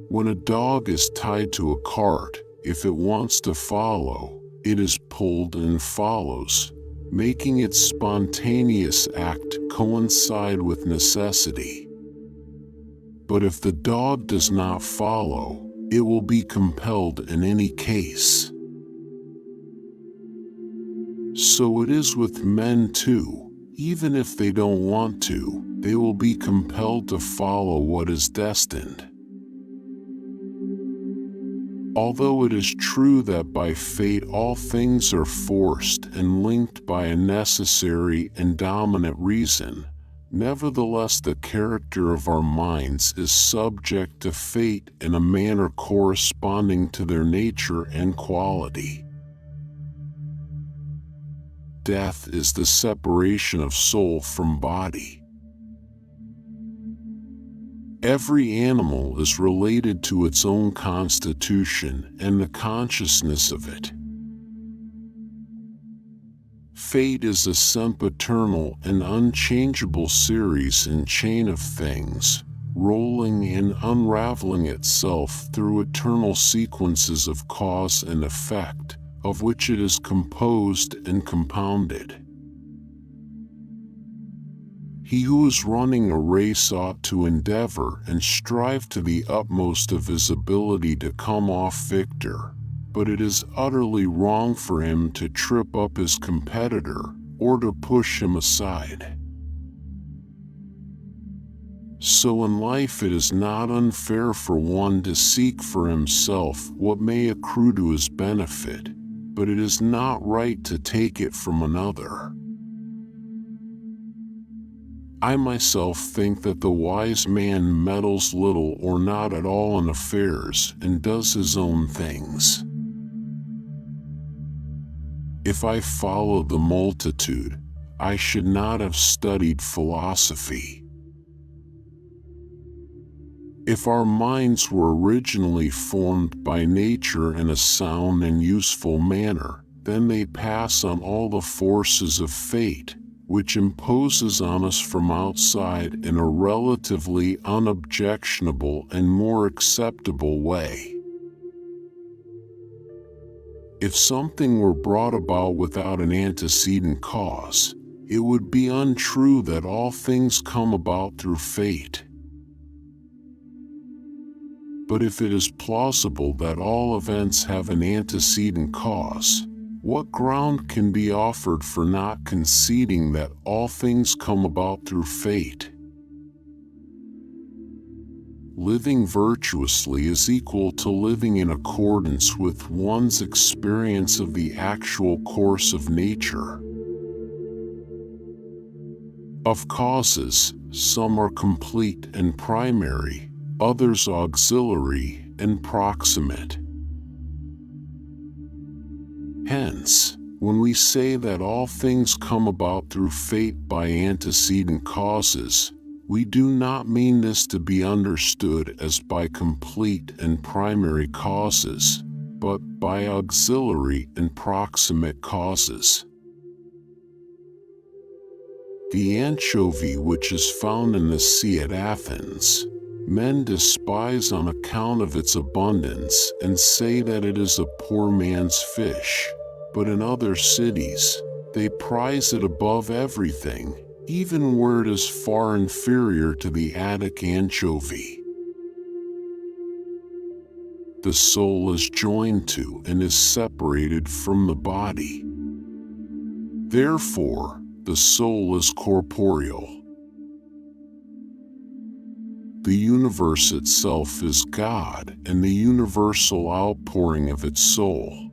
When a dog is tied to a cart, if it wants to follow, it is pulled and follows, making its spontaneous act coincide with necessity. But if the dog does not follow, it will be compelled in any case. So it is with men too. Even if they don't want to, they will be compelled to follow what is destined. Although it is true that by fate all things are forced and linked by a necessary and dominant reason, nevertheless the character of our minds is subject to fate in a manner corresponding to their nature and quality. Death is the separation of soul from body. Every animal is related to its own constitution and the consciousness of it. Fate is a sempiternal and unchangeable series and chain of things, rolling and unraveling itself through eternal sequences of cause and effect, of which it is composed and compounded. He who is running a race ought to endeavor and strive to the utmost of his ability to come off victor, but it is utterly wrong for him to trip up his competitor or to push him aside. So in life it is not unfair for one to seek for himself what may accrue to his benefit, but it is not right to take it from another. I myself think that the wise man meddles little or not at all in affairs and does his own things. If I followed the multitude, I should not have studied philosophy. If our minds were originally formed by nature in a sound and useful manner, then they pass on all the forces of fate, which imposes on us from outside in a relatively unobjectionable and more acceptable way. If something were brought about without an antecedent cause, it would be untrue that all things come about through fate. But if it is plausible that all events have an antecedent cause, what ground can be offered for not conceding that all things come about through fate? Living virtuously is equal to living in accordance with one's experience of the actual course of nature. Of causes, some are complete and primary, others auxiliary and proximate. Hence, when we say that all things come about through fate by antecedent causes, we do not mean this to be understood as by complete and primary causes, but by auxiliary and proximate causes. The anchovy which is found in the sea at Athens, men despise on account of its abundance and say that it is a poor man's fish, but in other cities, they prize it above everything, even where it is far inferior to the Attic anchovy. The soul is joined to and is separated from the body. Therefore, the soul is corporeal. The universe itself is God and the universal outpouring of its soul.